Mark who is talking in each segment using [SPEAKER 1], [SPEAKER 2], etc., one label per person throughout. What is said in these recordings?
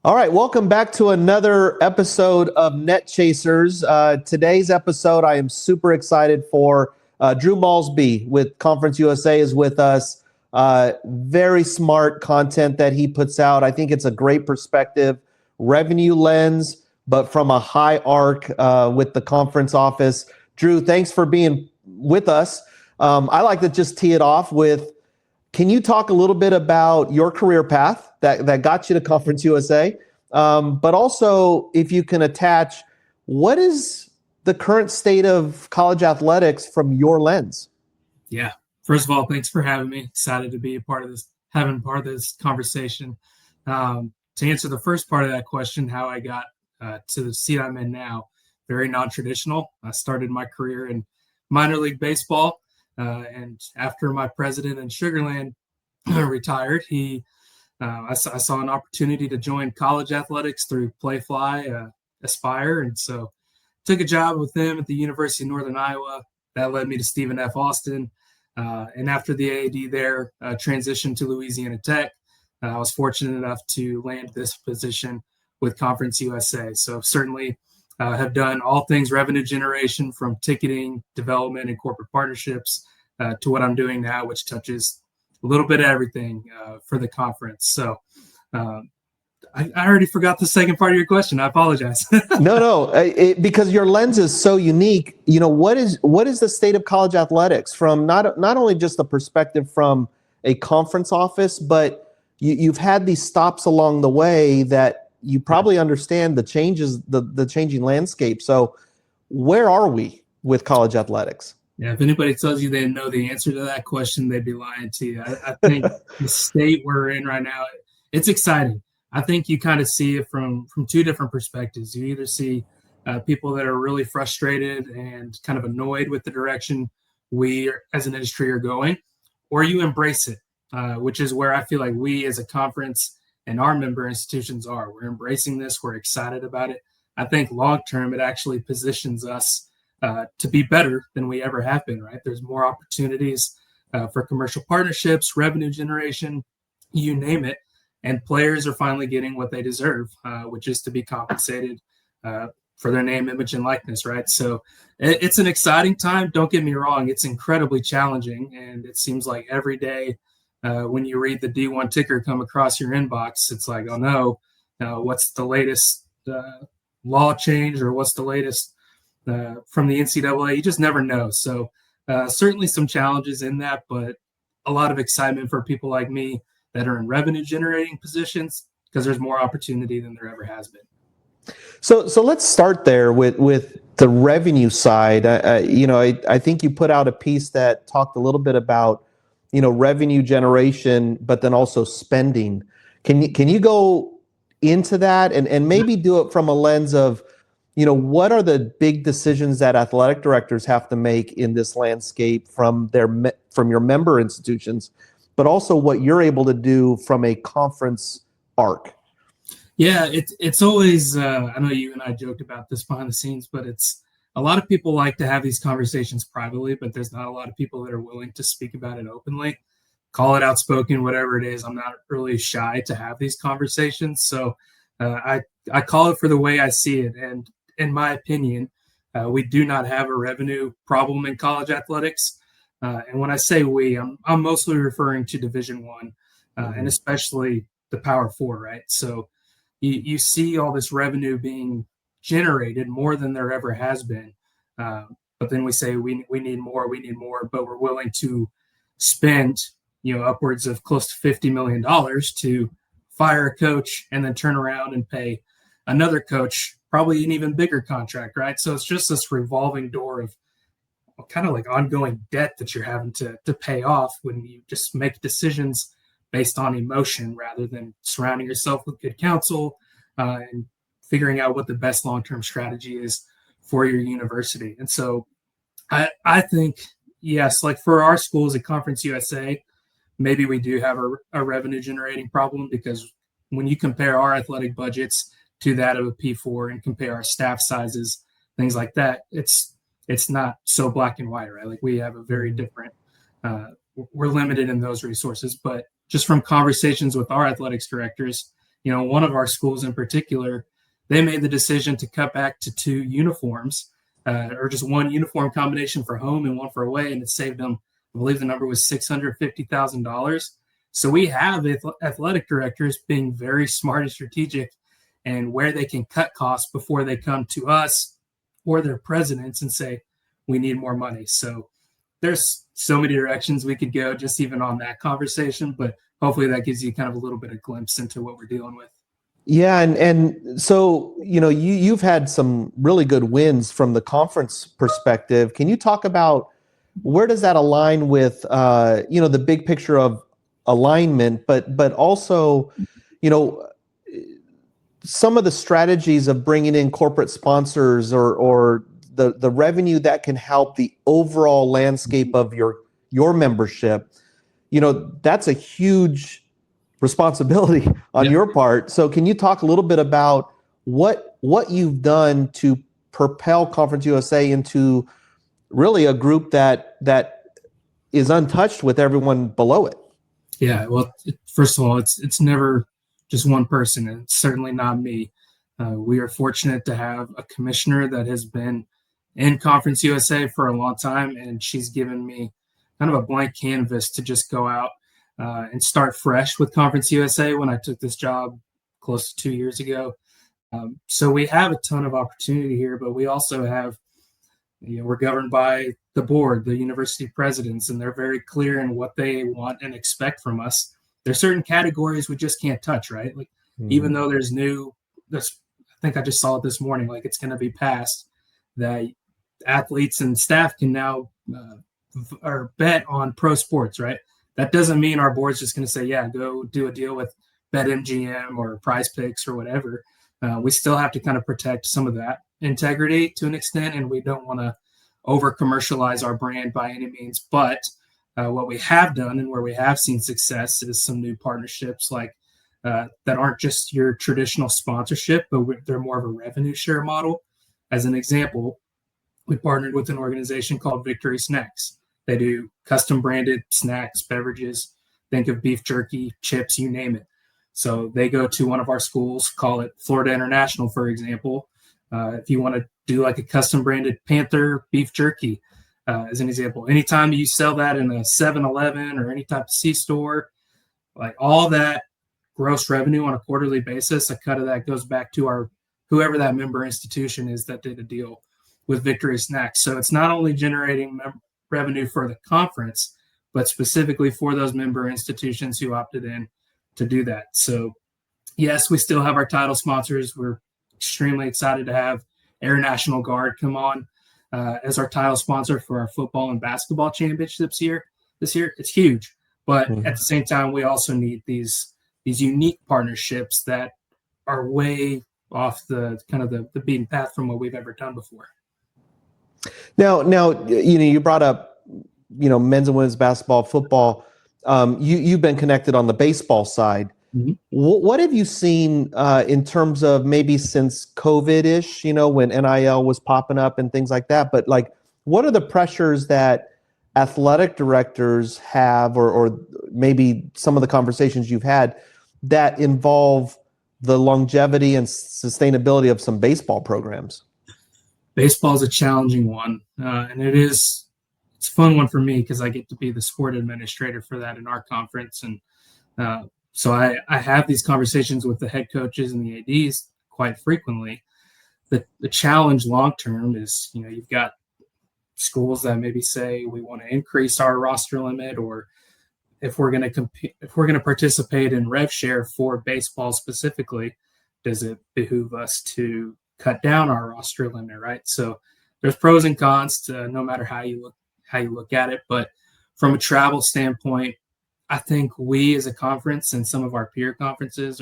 [SPEAKER 1] All right, welcome back to another episode of Net Chasers. Today's episode, I am super excited for. Drew Maulsby with Conference USA is with us. Very smart content that he puts out. I think it's a great perspective, revenue lens, but from a high arc with the conference office. Drew, thanks for being with us. I like to just tee it off with, can you talk a little bit about your career path that got you to Conference USA? But also, if you can attach, what is the current state of college athletics from your lens?
[SPEAKER 2] Yeah. First of all, thanks for having me. Excited to be having part of this conversation. To answer the first part of that question, how I got to the seat I'm in now, very non-traditional. I started my career in minor league baseball. And after my president in Sugar Land retired, I saw an opportunity to join college athletics through Playfly, Aspire. And so took a job with them at the University of Northern Iowa. That led me to Stephen F. Austin. And after the AAD there, transitioned to Louisiana Tech. I was fortunate enough to land this position with Conference USA. So certainly have done all things revenue generation, from ticketing, development, and corporate partnerships to what I'm doing now, which touches a little bit of everything for the conference. So I already forgot the second part of your question. I apologize.
[SPEAKER 1] No, because your lens is so unique. You know, what is the state of college athletics from not only just the perspective from a conference office, but you've had these stops along the way that you probably understand the changes, the changing landscape. So where are we with college athletics?
[SPEAKER 2] Yeah, if anybody tells you they know the answer to that question, they'd be lying to you. I think the state we're in right now, it's exciting. I think you kind of see it from two different perspectives. You either see people that are really frustrated and kind of annoyed with the direction we as an industry are going, or you embrace it, which is where I feel like we as a conference and our member institutions are. We're embracing this. We're excited about it. I think long-term, it actually positions us to be better than we ever have been, right? There's more opportunities for commercial partnerships, revenue generation, you name it. And players are finally getting what they deserve, which is to be compensated for their name, image, and likeness, right? So it's an exciting time. Don't get me wrong. It's incredibly challenging. And it seems like every day when you read the D1 ticker come across your inbox, it's like, oh no, what's the latest law change, or what's the latest from the NCAA? You just never know. So certainly some challenges in that, but a lot of excitement for people like me that are in revenue generating positions, because there's more opportunity than there ever has been.
[SPEAKER 1] So let's start there with the revenue side. I think you put out a piece that talked a little bit about, revenue generation, but then also spending. Can you go into that and maybe do it from a lens of, what are the big decisions that athletic directors have to make in this landscape from your member institutions, but also what you're able to do from a conference arc?
[SPEAKER 2] Yeah, it's always, I know you and I joked about this behind the scenes, but it's a lot of people like to have these conversations privately, but there's not a lot of people that are willing to speak about it openly, call it outspoken, whatever it is. I'm not really shy to have these conversations. So I call it for the way I see it. And in my opinion, we do not have a revenue problem in college athletics. And when I say we, I'm mostly referring to Division I, and especially the Power Four, right? So you see all this revenue being generated more than there ever has been. But then we say we need more, but we're willing to spend, upwards of close to $50 million to fire a coach and then turn around and pay another coach probably an even bigger contract, right? So it's just this revolving door of kind of like ongoing debt that you're having to pay off when you just make decisions based on emotion rather than surrounding yourself with good counsel and figuring out what the best long-term strategy is for your university. And so I think, yes, like for our schools at Conference USA, maybe we do have a revenue generating problem, because when you compare our athletic budgets to that of a P4 and compare our staff sizes, things like that, it's not so black and white, right? Like we have a very different, we're limited in those resources, but just from conversations with our athletics directors One of our schools in particular, they made the decision to cut back to 2 uniforms, or just 1 uniform combination for home and 1 for away, and it saved them, I believe the number was $650,000. So we have athletic directors being very smart and strategic and where they can cut costs before they come to us or their presidents and say, we need more money. So there's so many directions we could go just even on that conversation, but hopefully that gives you kind of a little bit of glimpse into what we're dealing with.
[SPEAKER 1] Yeah, and so you've had some really good wins from the conference perspective. Can you talk about where does that align with the big picture of alignment, but also some of the strategies of bringing in corporate sponsors or the revenue that can help the overall landscape of your membership? That's a huge responsibility on your part. So can you talk a little bit about what you've done to propel Conference USA into really a group that is untouched with everyone below it?
[SPEAKER 2] Yeah, well, first of all, it's never just one person, and it's certainly not me. We are fortunate to have a commissioner that has been in Conference USA for a long time, and she's given me kind of a blank canvas to just go out and start fresh with Conference USA when I took this job close to 2 years ago. So we have a ton of opportunity here, but we also have, we're governed by the board, the university presidents, and they're very clear in what they want and expect from us. There's certain categories we just can't touch, right? Like even though there's I think I just saw it this morning, like it's going to be passed that athletes and staff can now or bet on pro sports, right? That doesn't mean our board's just going to say, yeah, go do a deal with BetMGM or Prize Picks or whatever. We still have to kind of protect some of that integrity to an extent, and we don't want to over commercialize our brand by any means. But what we have done and where we have seen success is some new partnerships like that aren't just your traditional sponsorship, but they're more of a revenue share model. As an example, we partnered with an organization called Victory Snacks. They do custom branded snacks, beverages, think of beef jerky, chips, you name it. So they go to one of our schools, call it Florida International, for example. If you want to do like a custom branded Panther beef jerky, as an example, anytime you sell that in a 7-Eleven or any type of C-store, like all that gross revenue on a quarterly basis, a cut of that goes back to whoever that member institution is that did a deal with Victory Snacks. So it's not only generating revenue for the conference, but specifically for those member institutions who opted in to do that. So yes, we still have our title sponsors. We're extremely excited to have Air National Guard come on as our title sponsor for our football and basketball championships this year. It's huge. But at the same time, we also need these unique partnerships that are way off the kind of the beaten path from what we've ever done before.
[SPEAKER 1] Now, you brought up, men's and women's basketball, football. You've been connected on the baseball side. Mm-hmm. What have you seen in terms of maybe since COVID-ish, when NIL was popping up and things like that? But like, what are the pressures that athletic directors have, or maybe some of the conversations you've had that involve the longevity and sustainability of some baseball programs? Baseball is a challenging one, and it's a fun one for me because I get to be the sport administrator for that in our conference, and so I have these conversations with the head coaches and the ADs quite frequently. The challenge long term is, you've got schools that maybe say we want to increase our roster limit, or if we're going to participate in rev share for baseball specifically, does it behoove us to cut down our roster limit, right? So there's pros and cons to no matter how you look at it. But from a travel standpoint, I think we as a conference and some of our peer conferences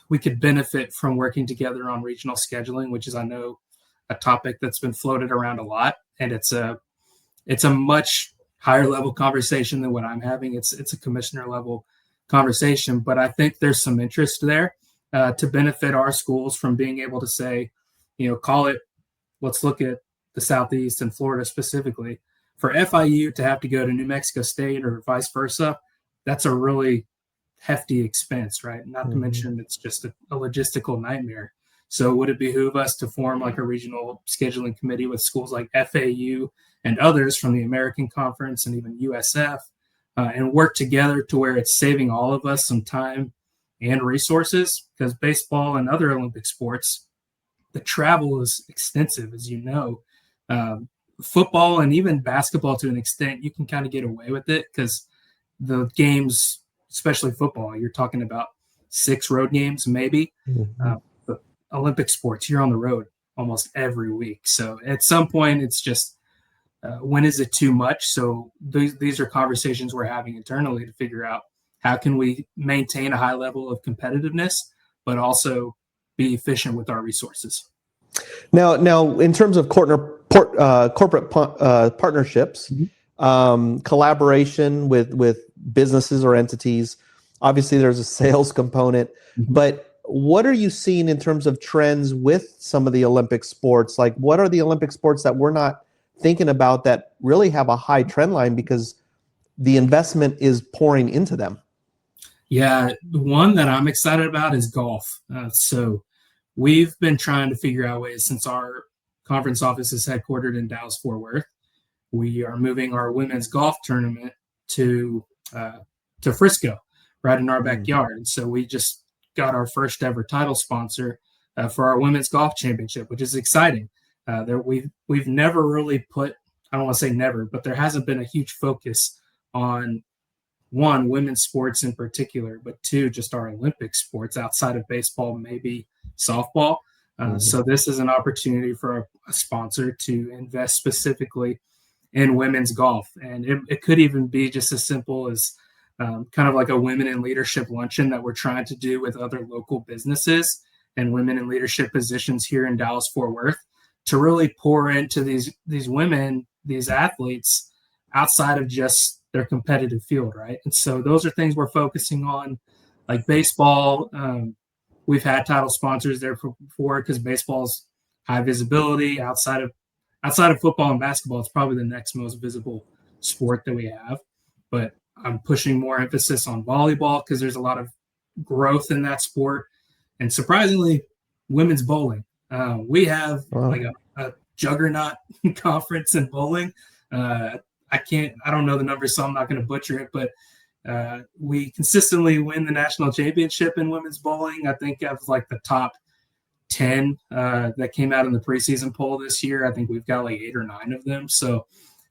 [SPEAKER 1] we could benefit from working together on regional scheduling, which is, I know, a topic that's been floated around a lot, and it's a much higher level conversation than what I'm having. It's a commissioner level conversation, but I think there's some interest there to benefit our schools from being able to say, let's look at the Southeast and Florida specifically. For FIU to have to go to New Mexico State or vice versa, that's a really
[SPEAKER 2] hefty expense, right? Not to
[SPEAKER 1] Mhm.
[SPEAKER 2] mention it's just a logistical nightmare. So would it behoove us to form like a regional scheduling committee with schools like FAU and others from the American Conference and even USF, and work together to where it's saving all of us some time and resources? Because baseball and other Olympic sports, the travel is extensive, as you know. Um, Football and even basketball, to an extent, you can kind of get away with it because the games, especially football, you're talking about 6 road games, maybe.
[SPEAKER 1] Mhm.
[SPEAKER 2] But Olympic sports, you're on the road almost every week. So at some point, it's just when is it too much? So these are conversations we're having internally to figure out how can we maintain a high level of competitiveness, but also be efficient with our resources.
[SPEAKER 1] Now, in terms of corporate partnerships,
[SPEAKER 2] Mhm.
[SPEAKER 1] collaboration with businesses or entities, obviously there's a sales component,
[SPEAKER 2] Mhm.
[SPEAKER 1] but what are you seeing in terms of trends with some of the Olympic sports? Like, what are the Olympic sports that we're not thinking about that really have a high trend line because the investment is pouring into them?
[SPEAKER 2] Yeah, the one that I'm excited about is golf. So we've been trying to figure out ways since our conference office is headquartered in Dallas Fort Worth. We are moving our women's golf tournament to uh, to Frisco, right in our
[SPEAKER 1] Mm.
[SPEAKER 2] backyard. And so we just got our first ever title sponsor for our women's golf championship, which is exciting. There we've never really put, I don't want to say never, but there hasn't been a huge focus on one, women's sports in particular, but two, just our Olympic sports outside of baseball, maybe softball.
[SPEAKER 1] Mhm.
[SPEAKER 2] So this is an opportunity for a sponsor to invest specifically in women's golf. And it could even be just as simple as kind of like a women in leadership luncheon that we're trying to do with other local businesses and women in leadership positions here in Dallas Fort Worth to really pour into these women, these athletes outside of just their competitive field, right? And so those are things we're focusing on, like baseball. We've had title sponsors there before because baseball's high visibility outside of football and basketball. It's probably the next most visible sport that we have. But I'm pushing more emphasis on volleyball because there's a lot of growth in that sport. And surprisingly, women's bowling. We have like
[SPEAKER 1] Wow.
[SPEAKER 2] a juggernaut conference in bowling. Uh, I don't know the numbers, so I'm not going to butcher it, but we consistently win the national championship in women's bowling. I think of like the top 10 that came out in the preseason poll this year. I think we've got like 8 or 9 of them. So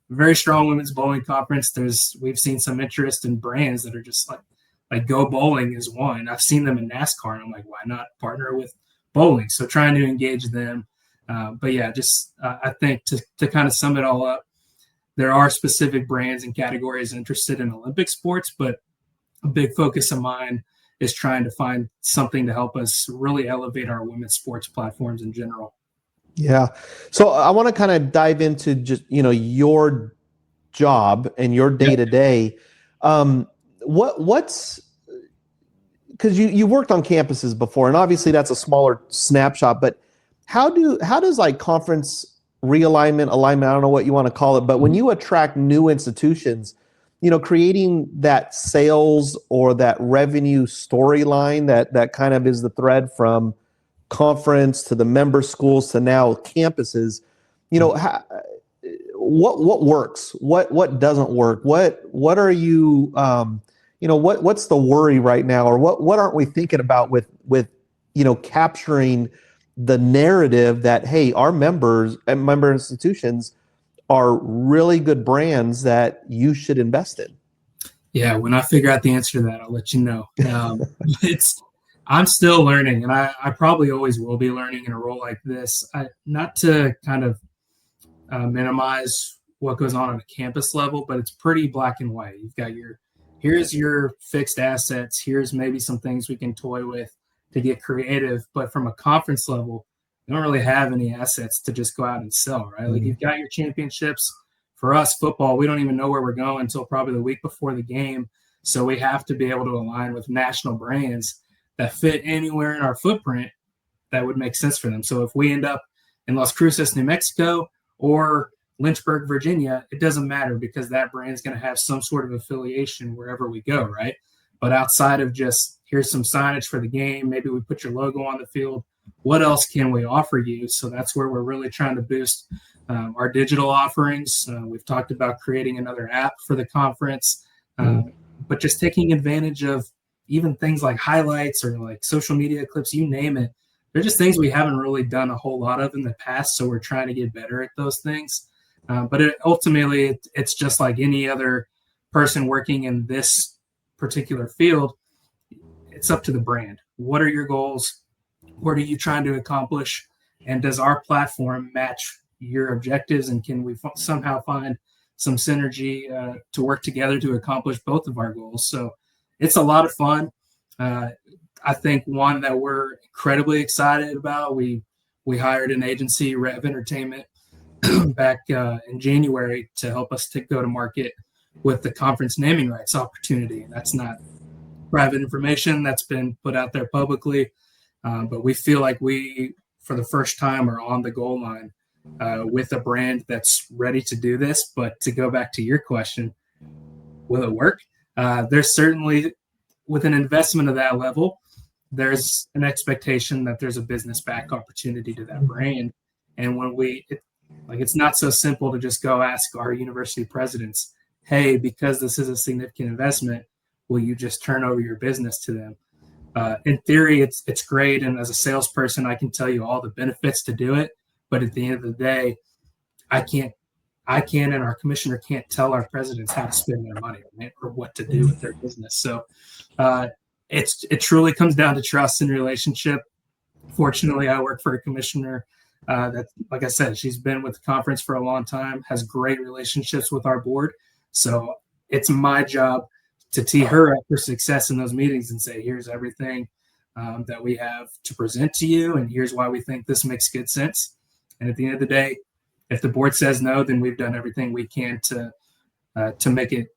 [SPEAKER 2] very strong women's bowling conference. We've seen some interest in brands that are just like Go Bowling is one. I've seen them in NASCAR, and I'm like, why not partner with bowling? So trying to engage them. But yeah, just I think to kind of sum it all up, there are specific brands and categories interested in Olympic sports, but a big focus of mine is trying to find something to help us really elevate our women's sports platforms in general.
[SPEAKER 1] Yeah. So I want to kind of dive into just, your job and your day
[SPEAKER 2] Yep.
[SPEAKER 1] to day. What's because you worked on campuses before, and obviously that's a smaller snapshot, but how does like conference realignment, alignment, I don't know what you want to call it, but when you attract new institutions, creating that sales or that revenue storyline that kind of is the thread from conference to the member schools to now campuses, what works, what doesn't work, what are you what's the worry right now, or what aren't we thinking about with capturing the narrative that, hey, our members and member institutions are really good brands that you should invest in?
[SPEAKER 2] Yeah, when I figure out the answer to that, I'll let you know. It's I'm still learning, and I probably always will be learning in a role like this. Not to kind of minimize what goes on a campus level, but it's pretty black and white. You've got here's your fixed assets. Here's maybe some things we can toy with to get creative. But from a conference level, you don't really have any assets to just go out and sell, right? Like you've got your championships. For us, football, we don't even know where we're going until probably the week before the game. So we have to be able to align with national brands that fit anywhere in our footprint that would make sense for them. So if we end up in Las Cruces, New Mexico, or Lynchburg, Virginia, it doesn't matter because that brand is going to have some sort of affiliation wherever we go, right? But outside of just here's some signage for the game, maybe we put your logo on the field, what else can we offer you? So that's where we're really trying to boost our digital offerings. We've talked about creating another app for the conference, but just taking advantage of even things like highlights or like social media clips, you name it. They're just things we haven't really done a whole lot of in the past, so we're trying to get better at those things. But ultimately, it's just like any other person working in this particular field. It's up to the brand. What are your goals? What are you trying to accomplish? And does our platform match your objectives? And can we somehow find some synergy to work together to accomplish both of our goals? So it's a lot of fun. I think one that we're incredibly excited about, we hired an agency, Rev Entertainment, back in January to help us to go to market with the conference naming rights opportunity. And that's not private information that's been put out there publicly. But we feel like we, for the first time, are on the goal line with a brand that's ready to do this. But to go back to your question, will it work? There's certainly, with an investment of that level, there's an expectation that there's a business back opportunity to that brand. And when it's not so simple to just go ask our university presidents, hey, because this is a significant investment, will you just turn over your business to them? In theory, it's great. And as a salesperson, I can tell you all the benefits to do it. But at the end of the day, I can and our commissioner can't tell our presidents how to spend their money, right, or what to do with their business. So it truly comes down to trust and relationship. Fortunately, I work for a commissioner that, like I said, she's been with the conference for a long time, has great relationships with our board. So it's my job to tee her up for success in those meetings and say, here's everything that we have to present to you, and here's why we think this makes good sense. And at the end of the day, if the board says no, then we've done everything we can to make it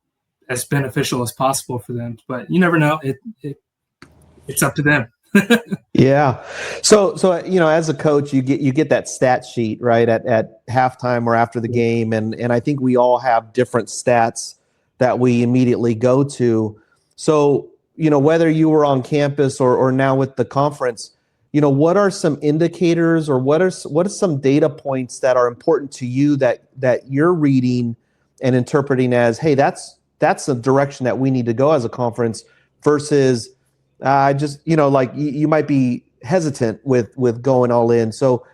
[SPEAKER 2] as beneficial as possible for them. But you never know. It's up to them.
[SPEAKER 1] Yeah. So as a coach, you get that stat sheet, right, at halftime or after the game, and I think we all have different stats that we immediately go to. So whether you were on campus or now with the conference, what are some indicators or what are some data points that are important to you that you're reading and interpreting as, hey, that's the direction that we need to go as a conference, versus you might be hesitant with going all in. So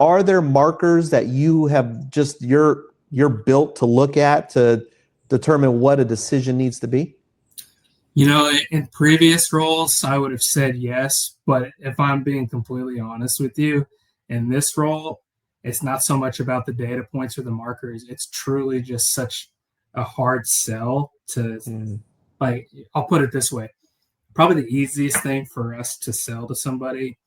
[SPEAKER 1] are there markers that you have just you're built to look at to determine what a decision needs to be?
[SPEAKER 2] In previous roles, I would have said yes. But if I'm being completely honest with you, in this role, it's not so much about the data points or the markers. It's truly just such a hard sell to, I'll put it this way. Probably the easiest thing for us to sell to somebody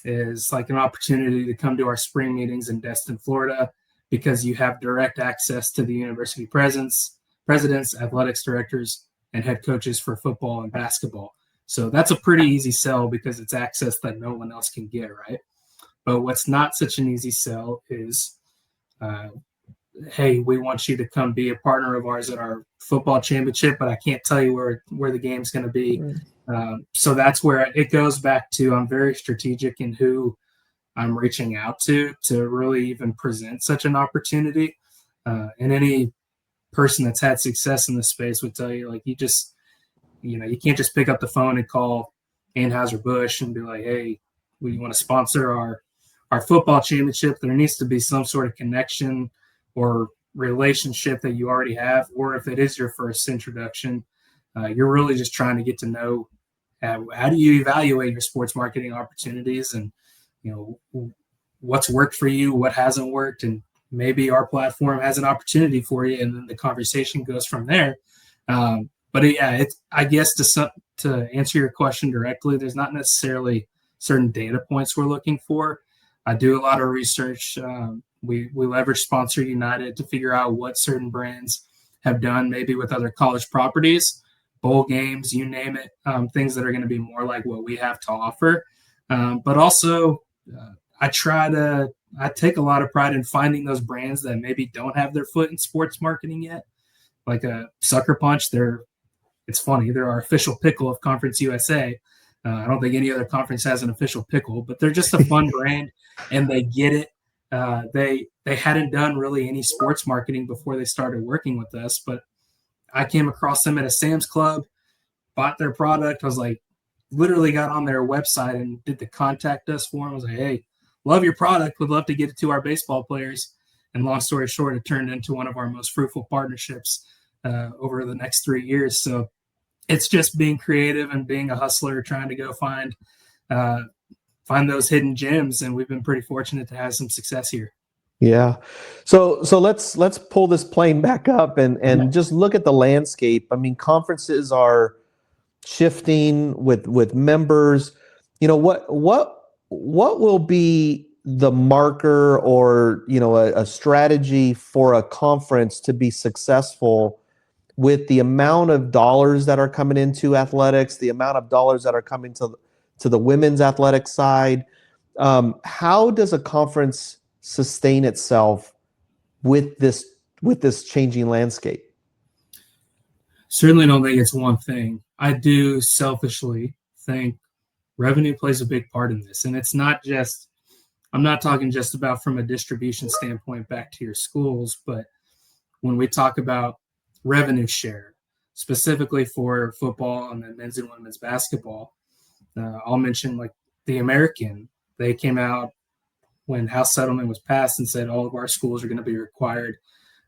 [SPEAKER 2] is like an opportunity to come to our spring meetings in Destin, Florida, because you have direct access to the university presidents, athletics directors, and head coaches for football and basketball. So that's a pretty easy sell because it's access that no one else can get, right? But what's not such an easy sell is, hey, we want you to come be a partner of ours at our football championship, but I can't tell you where the game's going to be. So that's where it goes back to, I'm very strategic in who I'm reaching out to really even present such an opportunity. And any person that's had success in this space would tell you, like, you can't just pick up the phone and call Anheuser-Busch and be like, hey, we want to sponsor our football championship. There needs to be some sort of connection or relationship that you already have, or if it is your first introduction, you're really just trying to get to know how do you evaluate your sports marketing opportunities, and what's worked for you, what hasn't worked, and maybe our platform has an opportunity for you, and then the conversation goes from there. But yeah, I guess to answer your question directly, there's not necessarily certain data points we're looking for. I do a lot of research. We leverage Sponsor United to figure out what certain brands have done, maybe with other college properties, bowl games, you name it, things that are going to be more like what we have to offer. But also, I take a lot of pride in finding those brands that maybe don't have their foot in sports marketing yet. Like a Sucker Punch, they're it's funny. They're our official pickle of Conference USA. I don't think any other conference has an official pickle, but they're just a fun brand, and they get it. They hadn't done really any sports marketing before they started working with us, but I came across them at a Sam's Club, bought their product. I was like, literally got on their website and did the contact us form. I was like, hey, love your product. Would love to get it to our baseball players. And long story short, it turned into one of our most fruitful partnerships over the next 3 years. So it's just being creative and being a hustler, trying to go find those hidden gems. And we've been pretty fortunate to have some success here.
[SPEAKER 1] Yeah. So let's pull this plane back up and just look at the landscape. I mean, conferences are shifting with members. You know, what will be the marker or, you know, a strategy for a conference to be successful with the amount of dollars that are coming into athletics, the amount of dollars that are coming to the women's athletic side? How does a conference sustain itself with this changing landscape?
[SPEAKER 2] Certainly don't think it's one thing. I do selfishly think revenue plays a big part in this. And it's not just, I'm not talking just about from a distribution standpoint back to your schools, but when we talk about revenue share, specifically for football and then men's and women's basketball, I'll mention like the American. They came out when House settlement was passed and said all of our schools are going to be required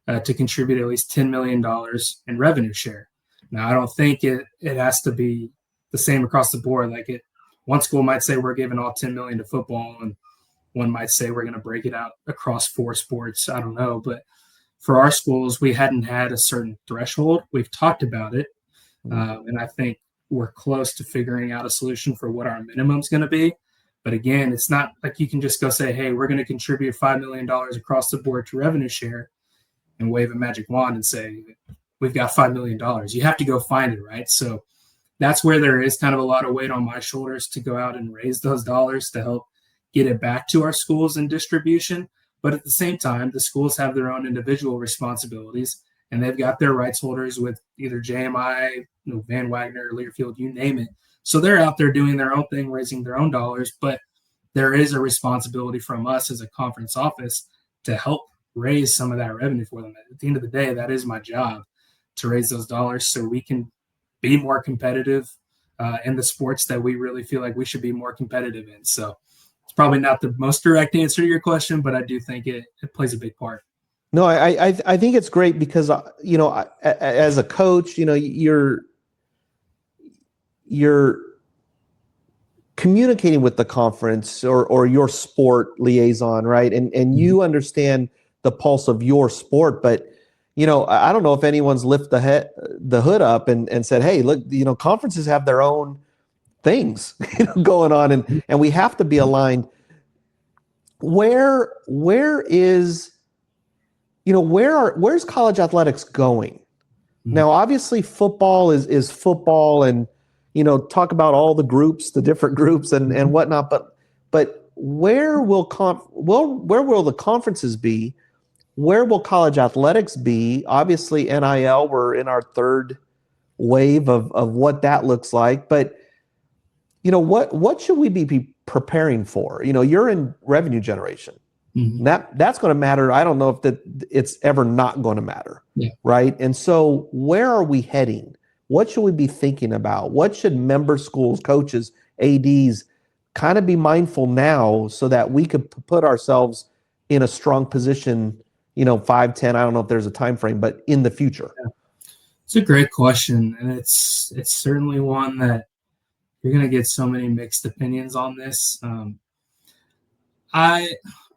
[SPEAKER 2] to contribute at least $10 million in revenue share. Now, I don't think it has to be the same across the board. Like one school might say we're giving all $10 million to football, and one might say we're going to break it out across 4 sports. I don't know. But for our schools, we hadn't had a certain threshold. We've talked about it. And I think we're close to figuring out a solution for what our minimum is going to be. But again, it's not like you can just go say, hey, we're going to contribute $5 million across the board to revenue share and wave a magic wand and say, we've got $5 million. You have to go find it, right? So that's where there is kind of a lot of weight on my shoulders to go out and raise those dollars to help get it back to our schools in distribution. But at the same time, the schools have their own individual responsibilities, and they've got their rights holders with either JMI, Van Wagner, Learfield, you name it. So they're out there doing their own thing, raising their own dollars, but there is a responsibility from us as a conference office to help raise some of that revenue for them. At the end of the day, that is my job, to raise those dollars so we can be more competitive in the sports that we really feel like we should be more competitive in. So it's probably not the most direct answer to your question, but I do think it plays a big part.
[SPEAKER 1] No, I think it's great because, you know, as a coach, you know, you're communicating with the conference or your sport liaison, right? And you understand the pulse of your sport, but you know, I don't know if anyone's lifted the hood up and said, hey, look, you know, conferences have their own things going on, and we have to be aligned. Where's college athletics going? Now, obviously football is football, and you know, talk about all the groups, the different groups and whatnot, but where will the conferences be? Where will college athletics be? Obviously, NIL, we're in our 3rd wave of what that looks like. But, you know, what should we be preparing for? You know, you're in revenue generation. Mm-hmm. That's going to matter. I don't know if it's ever not going to matter, right? And so where are we heading? What should we be thinking about? What should member schools, coaches, ADs kind of be mindful now so that we could put ourselves in a strong position, you know, 5, 10, I don't know if there's a time frame, but in the future?
[SPEAKER 2] Yeah. It's a great question. And it's certainly one that you're going to get so many mixed opinions on this. I'm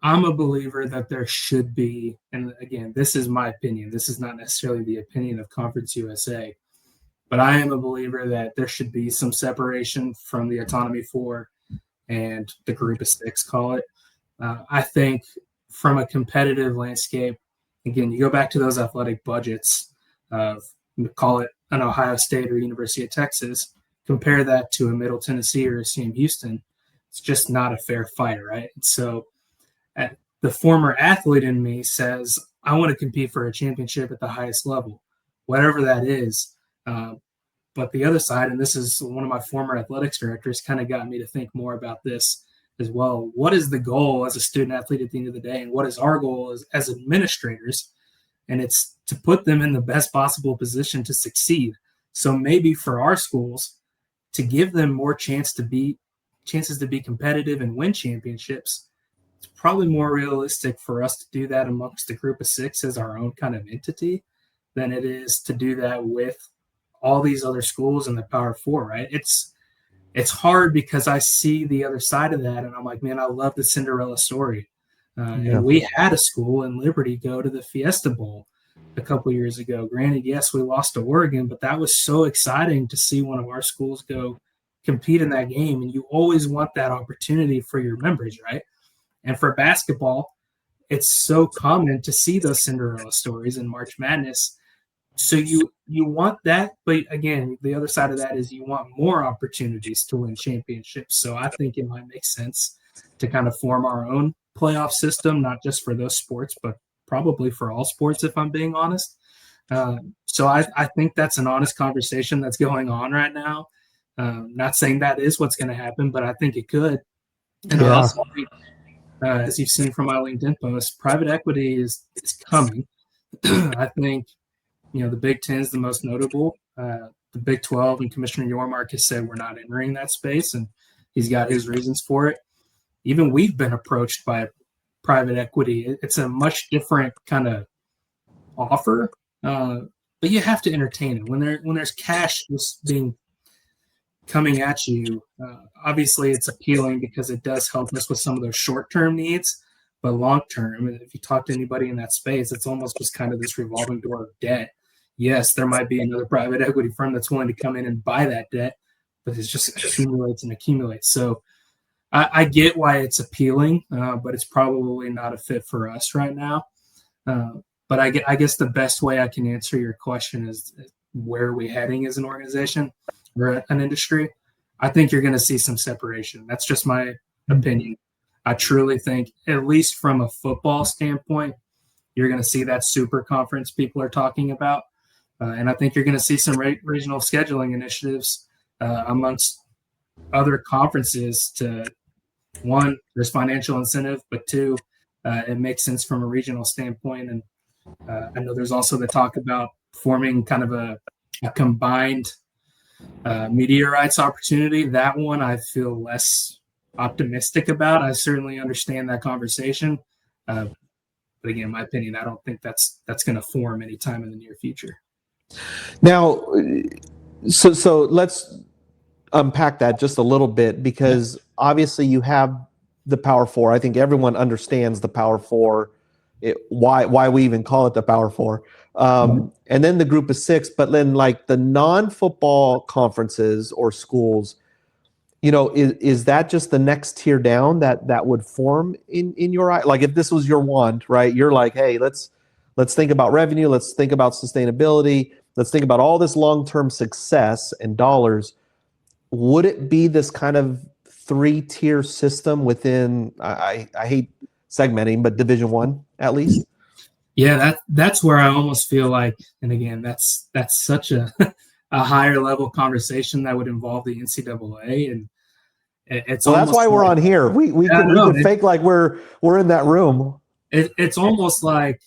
[SPEAKER 2] a believer that there should be, and again, this is my opinion. This is not necessarily the opinion of Conference USA, but I am a believer that there should be some separation from the Autonomy 4 and the Group of 6, call it. I think from a competitive landscape, again, you go back to those athletic budgets of, call it an Ohio State or University of Texas, compare that to a Middle Tennessee or a CM Houston, it's just not a fair fight, right? So the former athlete in me says, I want to compete for a championship at the highest level, whatever that is. But the other side, and this is one of my former athletics directors, kind of got me to think more about this as well. What is the goal as a student athlete at the end of the day? And what is our goal as administrators? And it's to put them in the best possible position to succeed. So maybe for our schools, to give them more chances to be competitive and win championships, it's probably more realistic for us to do that amongst the group of 6 as our own kind of entity than it is to do that with all these other schools in the Power 4, right? It's hard because I see the other side of that, and I'm like, man, I love the Cinderella story. And we had a school in Liberty go to the Fiesta Bowl a couple years ago. Granted, yes, we lost to Oregon, but that was so exciting to see one of our schools go compete in that game. And you always want that opportunity for your members, right? And for basketball, it's so common to see those Cinderella stories in March Madness. So you want that, but again, the other side of that is you want more opportunities to win championships. So I think it might make sense to kind of form our own playoff system, not just for those sports, but probably for all sports, if I'm being honest. So I think that's an honest conversation that's going on right now. Not saying that is what's going to happen, but I think it could. And I also think, as you've seen from my LinkedIn post, private equity is coming. I think, the Big Ten is the most notable. The Big 12 and Commissioner Yormark has said we're not entering that space, and he's got his reasons for it. Even we've been approached by private equity. It's a much different kind of offer, but you have to entertain it. When there's cash just coming at you, obviously it's appealing because it does help us with some of those short-term needs. But long-term, if you talk to anybody in that space, it's almost just kind of this revolving door of debt. Yes, there might be another private equity firm that's willing to come in and buy that debt, but it just accumulates and accumulates. So I get why it's appealing, but it's probably not a fit for us right now. But I guess the best way I can answer your question is where are we heading as an organization or an industry? I think you're going to see some separation. That's just my opinion. I truly think, at least from a football standpoint, you're going to see that super conference people are talking about. And I think you're going to see some regional scheduling initiatives amongst other conferences to, one, there's financial incentive, but two, it makes sense from a regional standpoint. And I know there's also the talk about forming kind of a combined media rights opportunity. That one I feel less optimistic about. I certainly understand that conversation. But again, in my opinion, I don't think that's going to form anytime in the near future.
[SPEAKER 1] Now, so let's unpack that just a little bit, because obviously you have the Power 4. I think everyone understands the Power 4, why we even call it the Power 4. And then the group of 6, but then like the non-football conferences or schools, is that just the next tier down that would form in your eye? Like if this was your wand, right? You're like, hey, let's think about revenue. Let's think about sustainability. Let's think about all this long-term success and dollars. Would it be this kind of 3-tier system within, I hate segmenting, but Division I at least?
[SPEAKER 2] Yeah, that's where I almost feel like, and again, that's such a higher level conversation that would involve the NCAA, and it's
[SPEAKER 1] well, that's why we're on here. We can fake like we're in that room.
[SPEAKER 2] It's almost like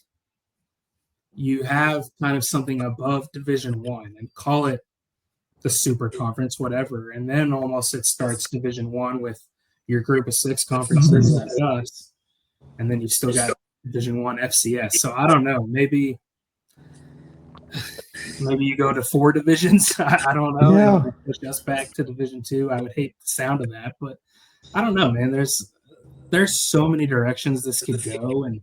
[SPEAKER 2] you have kind of something above Division I and call it the super conference, whatever, and then almost it starts Division I with your group of 6 conferences like us, and then you still got Division I FCS. So I don't know, maybe you go to 4 divisions. I don't know.
[SPEAKER 1] Yeah.
[SPEAKER 2] Push us back to Division II. I would hate the sound of that, but I don't know, man. There's so many directions this could go, and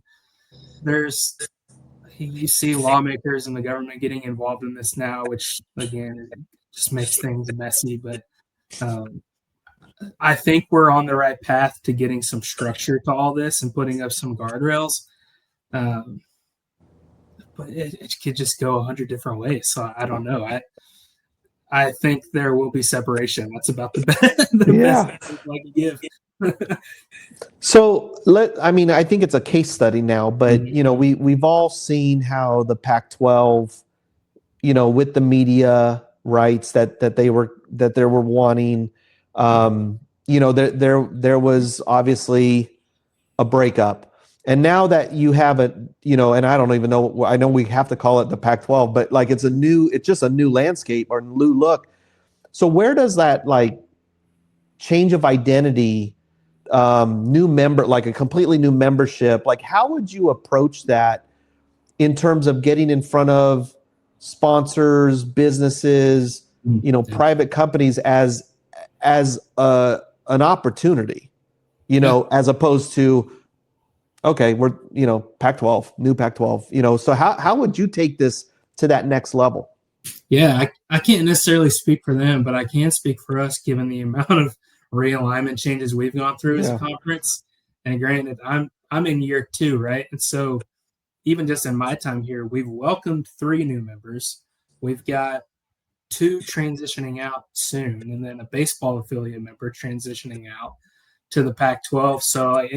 [SPEAKER 2] you see lawmakers and the government getting involved in this now, which again just makes things messy. But I think we're on the right path to getting some structure to all this and putting up some guardrails. But it could just go 100 different ways. So I don't know. I think there will be separation. That's about the best I can give.
[SPEAKER 1] So I think it's a case study now, but we've all seen how the Pac-12, with the media, rights that they were wanting. There was obviously a breakup, and now that you have it, and I don't even know. I know we have to call it the Pac-12, but like it's just a new landscape or new look. So where does that like change of identity, new member, like a completely new membership, like how would you approach that in terms of getting in front of sponsors, businesses, private companies as an opportunity, as opposed to, okay, we're, Pac-12, new Pac-12, so how would you take this to that next level?
[SPEAKER 2] Yeah, I can't necessarily speak for them, but I can speak for us given the amount of realignment changes we've gone through as a conference. And granted, I'm in year 2, right? And so even just in my time here, we've welcomed 3 new members. We've got 2 transitioning out soon, and then a baseball affiliate member transitioning out to the Pac-12. So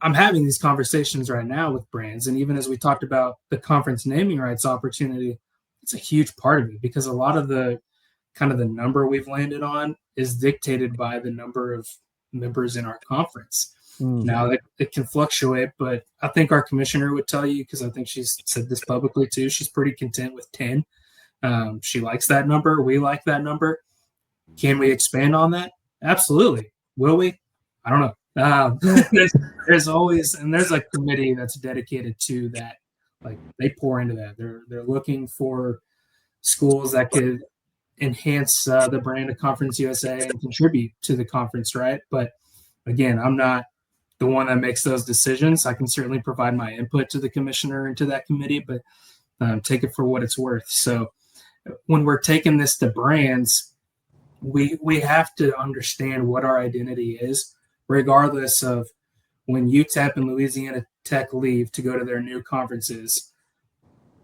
[SPEAKER 2] I'm having these conversations right now with brands, and even as we talked about the conference naming rights opportunity, it's a huge part of it because a lot of the kind of the number we've landed on is dictated by the number of members in our conference. Now it can fluctuate, but I think our commissioner would tell you, because I think she's said this publicly too, she's pretty content with 10. She likes that number. We like that number. Can we expand on that? Absolutely. Will we? I don't know. There's always, and there's a committee that's dedicated to that. Like they pour into that. They're looking for schools that could enhance the brand of Conference USA and contribute to the conference, right? But again, I'm not the one that makes those decisions. I can certainly provide my input to the commissioner and to that committee, but take it for what it's worth. So when we're taking this to brands, we have to understand what our identity is, regardless of when UTEP and Louisiana Tech leave to go to their new conferences.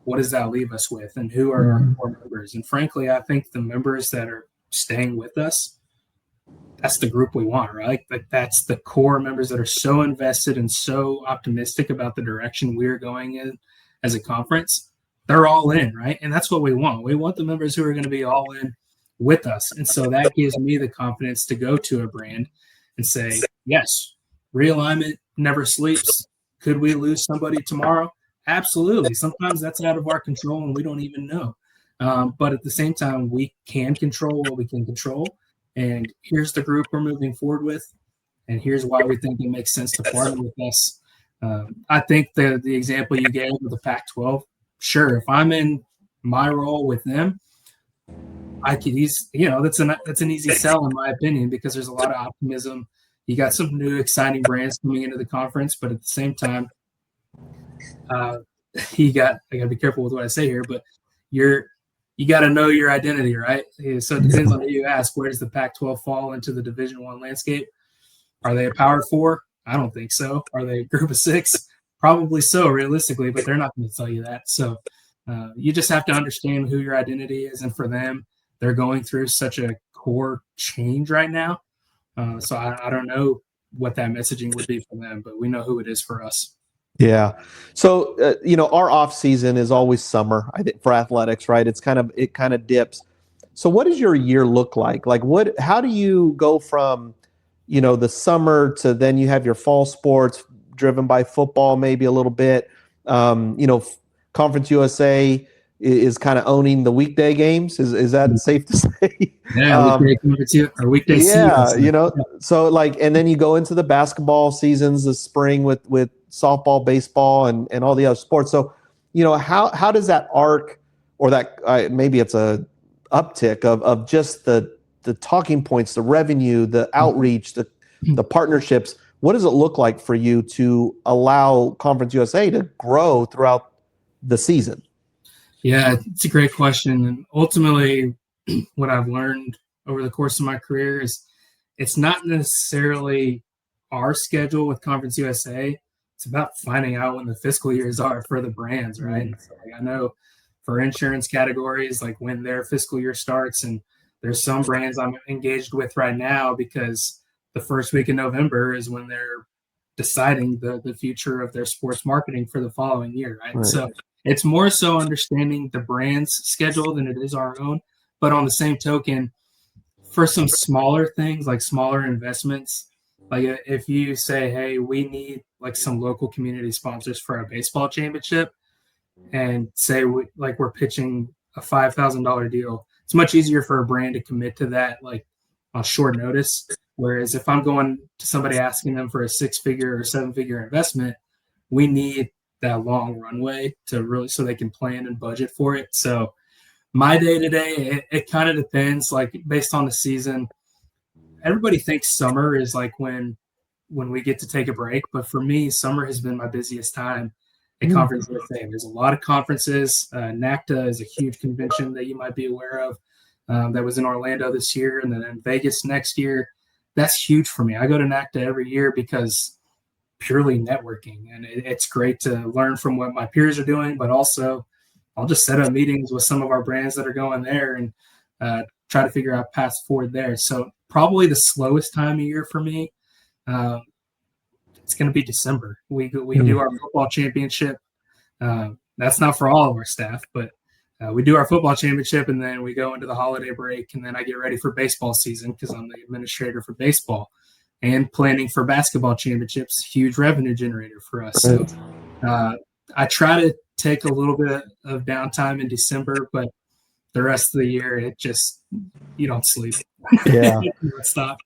[SPEAKER 2] What does that leave us with, and who are our core members? And frankly, I think the members that are staying with us, that's the group we want, right? Like that's the core members that are so invested and so optimistic about the direction we're going in as a conference. They're all in, right? And that's what we want. We want the members who are going to be all in with us. And so that gives me the confidence to go to a brand and say, yes, realignment never sleeps. Could we lose somebody tomorrow? Absolutely. Sometimes that's out of our control and we don't even know. But at the same time, we can control what we can control. And here's the group we're moving forward with. And here's why we think it makes sense to partner with us. I think the example you gave with the Pac-12, sure, if I'm in my role with them, I could that's an easy sell in my opinion, because there's a lot of optimism. You got some new exciting brands coming into the conference, but at the same time, I got to be careful with what I say here, but you got to know your identity, right? So it depends on who you ask. Where does the Pac-12 fall into the Division I landscape? Are they a Power 4? I don't think so. Are they a group of 6? Probably so, realistically, but they're not going to tell you that. So you just have to understand who your identity is. And for them, they're going through such a core change right now. So I don't know what that messaging would be for them, but we know who it is for us.
[SPEAKER 1] Yeah. So, our off season is always summer, I think, for athletics, right? It kind of dips. So what does your year look like? Like how do you go from, the summer to then you have your fall sports driven by football, maybe a little bit, Conference USA is kind of owning the weekday games. Is that safe to say?
[SPEAKER 2] Yeah, weekday
[SPEAKER 1] seasons. So like, and then you go into the basketball seasons this spring with softball, baseball, and all the other sports. So, how does that arc, or that maybe it's a uptick of just the talking points, the revenue, the outreach, the partnerships? What does it look like for you to allow Conference USA to grow throughout the season?
[SPEAKER 2] Yeah, it's a great question. And ultimately, what I've learned over the course of my career is it's not necessarily our schedule with Conference USA. It's about finding out when the fiscal years are for the brands, right? Mm-hmm. So, I know for insurance categories, like when their fiscal year starts, and there's some brands I'm engaged with right now because the first week in November is when they're deciding the future of their sports marketing for the following year, right? So it's more so understanding the brand's schedule than it is our own. But on the same token, for some smaller things, like smaller investments, like if you say, hey, we need like some local community sponsors for a baseball championship, and say we're pitching a $5,000 deal, it's much easier for a brand to commit to that like on short notice. Whereas if I'm going to somebody asking them for a 6-figure or 7-figure investment, we need that long runway to really so they can plan and budget for it. So my day to day, it kind of depends, like based on the season. Everybody thinks summer is like when we get to take a break, but for me, summer has been my busiest time at Conference USA. There's a lot of conferences. NACTA is a huge convention that you might be aware of. That was in Orlando this year, and then in Vegas next year. That's huge for me. I go to NACTA every year because purely networking, and it's great to learn from what my peers are doing, but also I'll just set up meetings with some of our brands that are going there and try to figure out paths forward there. So probably the slowest time of year for me, it's going to be December. We do our football championship. That's not for all of our staff, but we do our football championship, and then we go into the holiday break, and then I get ready for baseball season because I'm the administrator for baseball, and planning for basketball championships, huge revenue generator for us. So I try to take a little bit of downtime in December, but the rest of the year, you don't sleep.
[SPEAKER 1] Yeah.
[SPEAKER 2] You don't stop.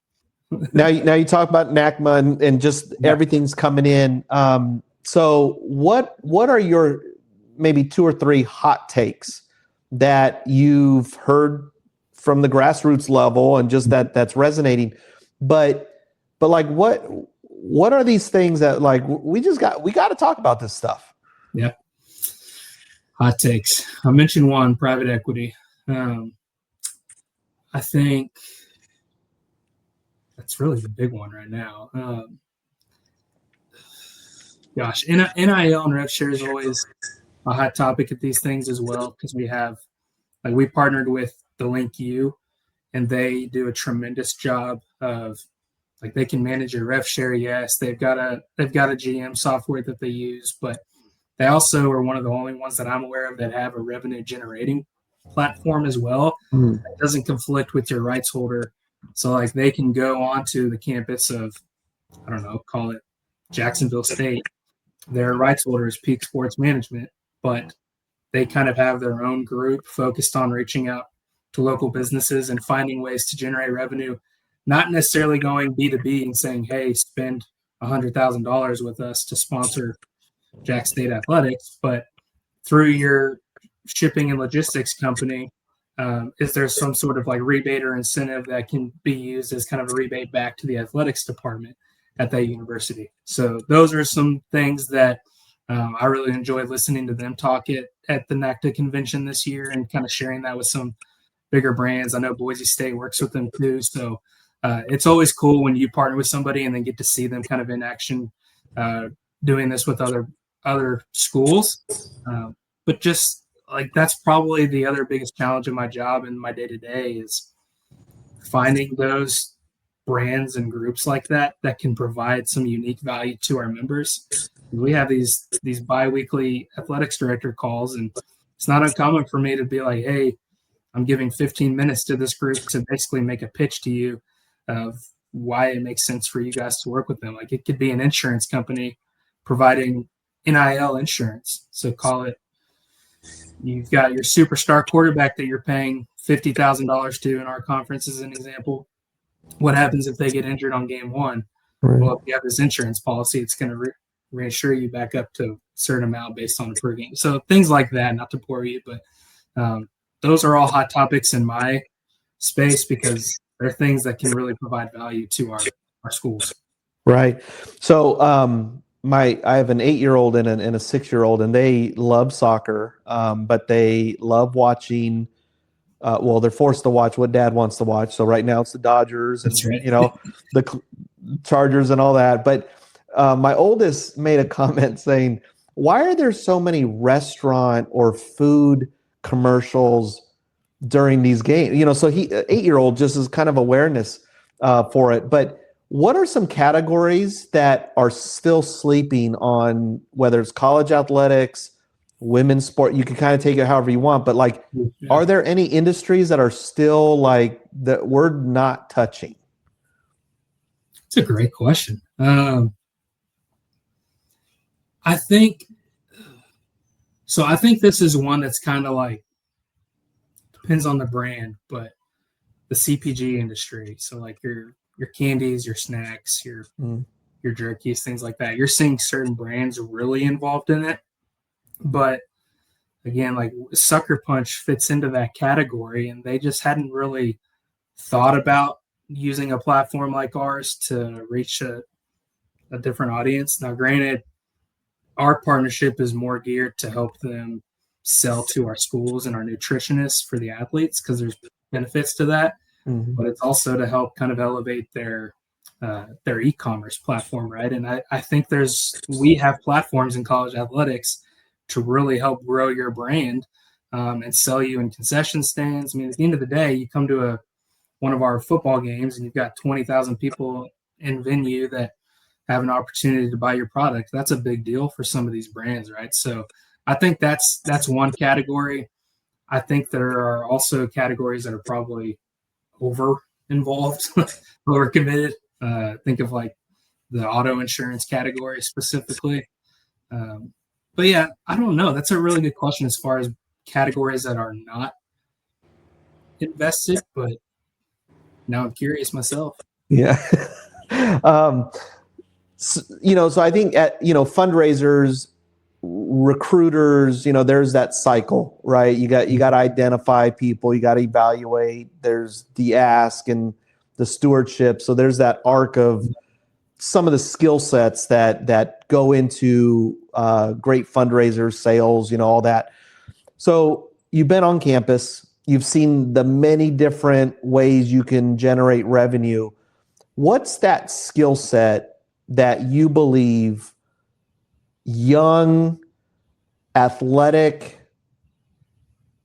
[SPEAKER 1] Now you talk about NACMA and just everything's coming in. So what are your maybe 2 or 3 hot takes that you've heard from the grassroots level and just that's resonating? But like what are these things that like we got to talk about this stuff?
[SPEAKER 2] Yeah. Hot takes. I mentioned one, private equity. I think that's really the big one right now. Gosh, NIL and rev share is always a hot topic at these things as well, because we partnered with the Link U, and they do a tremendous job of like they can manage your rev share. Yes, they've got a GM software that they use, but they also are one of the only ones that I'm aware of that have a revenue generating platform as well. That doesn't conflict with your rights holder. So like they can go onto the campus of, I don't know, call it Jacksonville State. Their rights holder is Peak Sports Management, but they kind of have their own group focused on reaching out to local businesses and finding ways to generate revenue, not necessarily going B2B and saying, hey, spend $100,000 with us to sponsor Jack State Athletics, but through your shipping and logistics company, is there some sort of like rebate or incentive that can be used as kind of a rebate back to the athletics department at that university? So those are some things that I really enjoyed listening to them talk at the NACTA convention this year and kind of sharing that with some bigger brands. I know Boise State works with them too. So it's always cool when you partner with somebody and then get to see them kind of in action doing this with other schools. But just like that's probably the other biggest challenge of my job and my day-to-day is finding those brands and groups like that can provide some unique value to our members. We have these bi-weekly athletics director calls, and it's not uncommon for me to be like, hey, I'm giving 15 minutes to this group to basically make a pitch to you of why it makes sense for you guys to work with them. Like it could be an insurance company providing NIL insurance. So call it, you've got your superstar quarterback that you're paying $50,000 to in our conference as an example. What happens if they get injured on game one? Right. Well, if you have this insurance policy, it's going to reinsure you back up to a certain amount based on a per game. So things like that, not to bore you, but those are all hot topics in my space because they're things that can really provide value to our schools.
[SPEAKER 1] Right. So I have an 8-year-old and a 6-year-old, and they love soccer, but they love watching. They're forced to watch what dad wants to watch. So right now it's the Dodgers and the Chargers and all that. But my oldest made a comment saying, "Why are there so many restaurant or food commercials during these games?" So he 8-year-old just is kind of awareness for it. But what are some categories that are still sleeping on, whether it's college athletics women's sport. You can kind of take it however you want, but like,
[SPEAKER 2] Yeah.
[SPEAKER 1] are there any industries that are still like that we're not touching?
[SPEAKER 2] It's a great question. I think so. I think this is one that's kind of like depends on the brand, but the CPG industry. So like your candies, your snacks, your jerkies, things like that. You're seeing certain brands really involved in it, but again, like Sucker Punch fits into that category, and they just hadn't really thought about using a platform like ours to reach a different audience. Now, granted, our partnership is more geared to help them sell to our schools and our nutritionists for the athletes because there's benefits to that, but it's also to help kind of elevate their e-commerce platform, right? And I think we have platforms in college athletics to really help grow your brand and sell you in concession stands. I mean, at the end of the day, you come to one of our football games and you've got 20,000 people in venue that have an opportunity to buy your product. That's a big deal for some of these brands, right? So I think that's one category. I think there are also categories that are probably over involved, over committed. Think of like the auto insurance category specifically. But yeah, I don't know. That's a really good question as far as categories that are not invested, but now I'm curious myself.
[SPEAKER 1] Yeah. So I think at, fundraisers, recruiters, there's that cycle, right? You got to identify people, you got to evaluate. There's the ask and the stewardship. So there's that arc of some of the skill sets that go into great fundraisers, sales, all that. So you've been on campus, you've seen the many different ways you can generate revenue. What's that skill set that you believe young athletic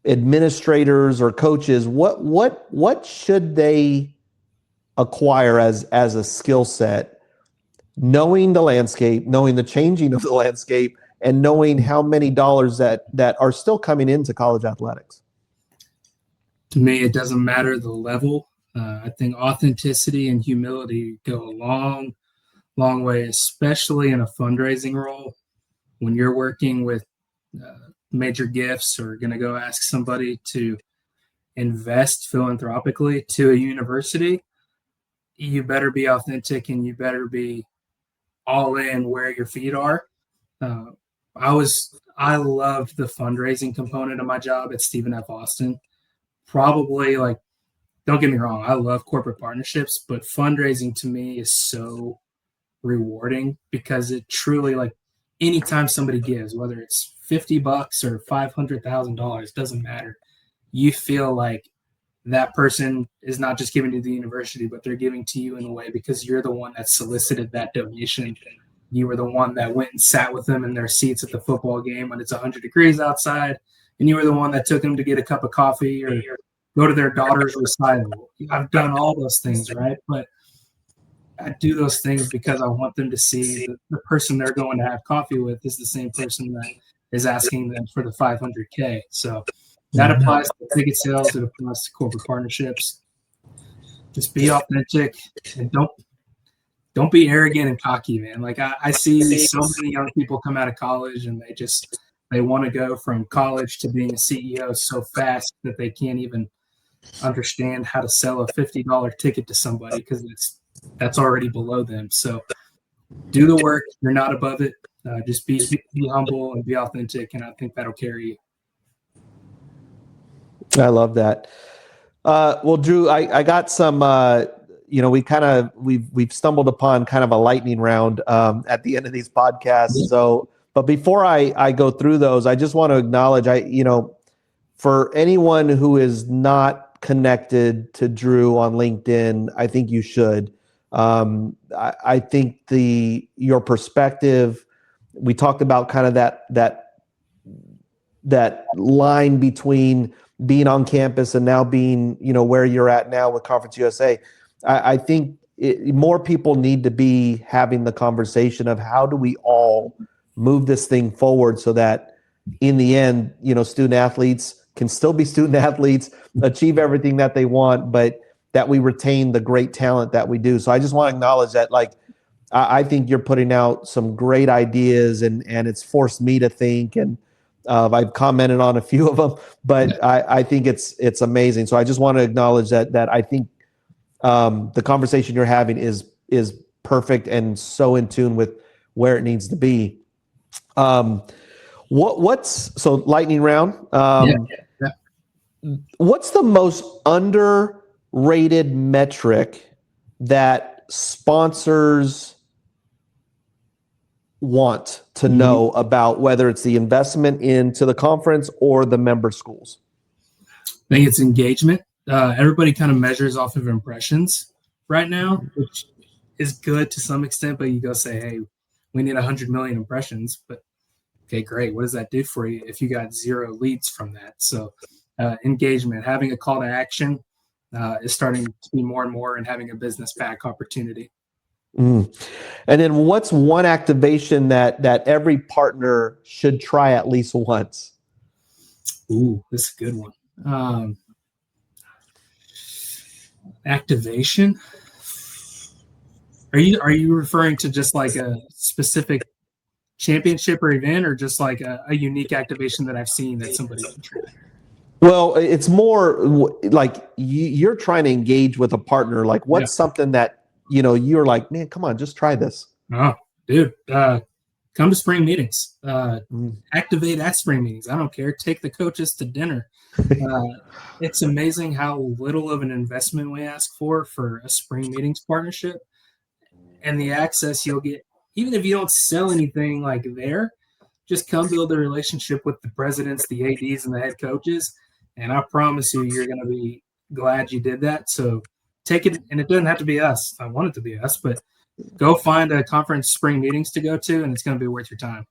[SPEAKER 1] administrators or coaches, what should they acquire as a skill set, knowing the landscape, knowing the changing of the landscape, and knowing how many dollars that are still coming into college athletics?
[SPEAKER 2] To me, it doesn't matter the level. I think authenticity and humility go a long way, especially in a fundraising role. When you're working with major gifts or going to go ask somebody to invest philanthropically to a university, you better be authentic and you better be all in where your feet are. I loved the fundraising component of my job at Stephen F. Austin. Probably like, don't get me wrong, I love corporate partnerships, but fundraising to me is so rewarding because it truly, like, anytime somebody gives, whether it's $50 or $500,000, doesn't matter. You feel like that person is not just giving to the university, but they're giving to you in a way because you're the one that solicited that donation. You were the one that went and sat with them in their seats at the football game when it's 100 degrees outside, and you were the one that took them to get a cup of coffee or go to their daughter's recital. I've done all those things, right? But I do those things because I want them to see the person they're going to have coffee with is the same person that is asking them for the 500K. So that applies to ticket sales. It applies to corporate partnerships. Just be authentic and don't be arrogant and cocky, man. Like I see so many young people come out of college and they want to go from college to being a CEO so fast that they can't even understand how to sell a $50 ticket to somebody because that's already below them. So do the work. You're not above it. Just be humble and be authentic, and I think that'll carry you.
[SPEAKER 1] I love that. Well, Drew, I got some. We've stumbled upon kind of a lightning round at the end of these podcasts. So, but before I go through those, I just want to acknowledge, for anyone who is not connected to Drew on LinkedIn, I think you should. I think your perspective. We talked about kind of that line between being on campus and now being, where you're at now with Conference USA. I think more people need to be having the conversation of how do we all move this thing forward so that in the end, student athletes can still be student athletes, achieve everything that they want, but that we retain the great talent that we do. So I just want to acknowledge that, like, I think you're putting out some great ideas, and it's forced me to think, and I've commented on a few of them, but I think it's amazing. So I just want to acknowledge that I think the conversation you're having is perfect and so in tune with where it needs to be. What's so lightning round? What's the most underrated metric that sponsors want to know about, whether it's the investment into the conference or the member schools?
[SPEAKER 2] I think it's engagement. Everybody kind of measures off of impressions right now, which is good to some extent, but you go say, hey, we need 100 million impressions, but okay, great. What does that do for you if you got 0 leads from that? So engagement, having a call to action is starting to be more and more, and having a business back opportunity.
[SPEAKER 1] And then what's one activation that every partner should try at least once?
[SPEAKER 2] Ooh, this is a good one. Activation. Are you referring to just like a specific championship or event, or just like a unique activation that I've seen that somebody can try?
[SPEAKER 1] Well, it's more like you're trying to engage with a partner. Like, what's something that you're like, man, come on, just try this.
[SPEAKER 2] Oh, dude, come to spring meetings. Activate at spring meetings. I don't care. Take the coaches to dinner. It's amazing how little of an investment we ask for a spring meetings partnership, and the access you'll get, even if you don't sell anything like there. Just come build a relationship with the presidents, the ADs, and the head coaches, and I promise you're going to be glad you did that. So take it, and it doesn't have to be us. I want it to be us, but go find a conference spring meetings to go to, and it's going to be worth your time.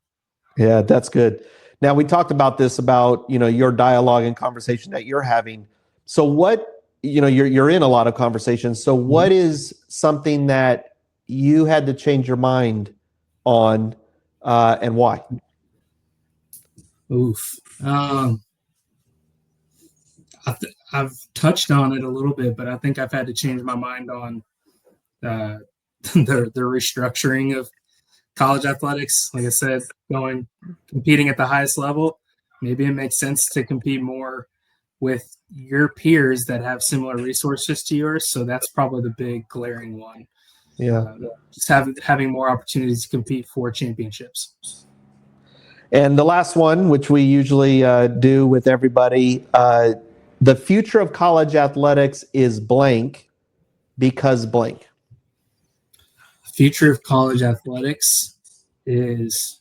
[SPEAKER 1] Yeah, that's good. Now, we talked about this, about your dialogue and conversation that you're having. So what, you're in a lot of conversations. So what is something that you had to change your mind on, and why?
[SPEAKER 2] Oof. I've touched on it a little bit, but I think I've had to change my mind on the restructuring of college athletics. Like I said, competing at the highest level, maybe it makes sense to compete more with your peers that have similar resources to yours. So that's probably the big glaring one.
[SPEAKER 1] Yeah.
[SPEAKER 2] Just having more opportunities to compete for championships.
[SPEAKER 1] And the last one, which we usually do with everybody, the future of college athletics is blank because blank.
[SPEAKER 2] The future of college athletics is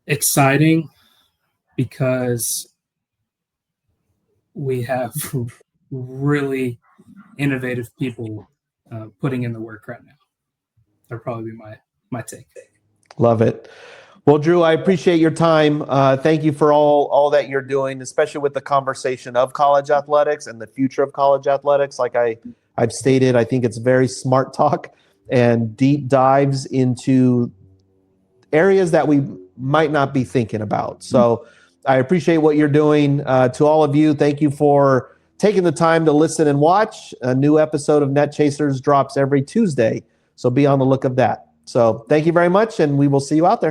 [SPEAKER 2] exciting because we have really innovative people putting in the work right now. That'll probably be my take.
[SPEAKER 1] Love it. Well, Drew, I appreciate your time. Thank you for all that you're doing, especially with the conversation of college athletics and the future of college athletics. Like I've stated, I think it's very smart talk and deep dives into areas that we might not be thinking about. So I appreciate what you're doing. To all of you, thank you for taking the time to listen and watch. A new episode of Net Chasers drops every Tuesday, so be on the look of that. So thank you very much, and we will see you out there.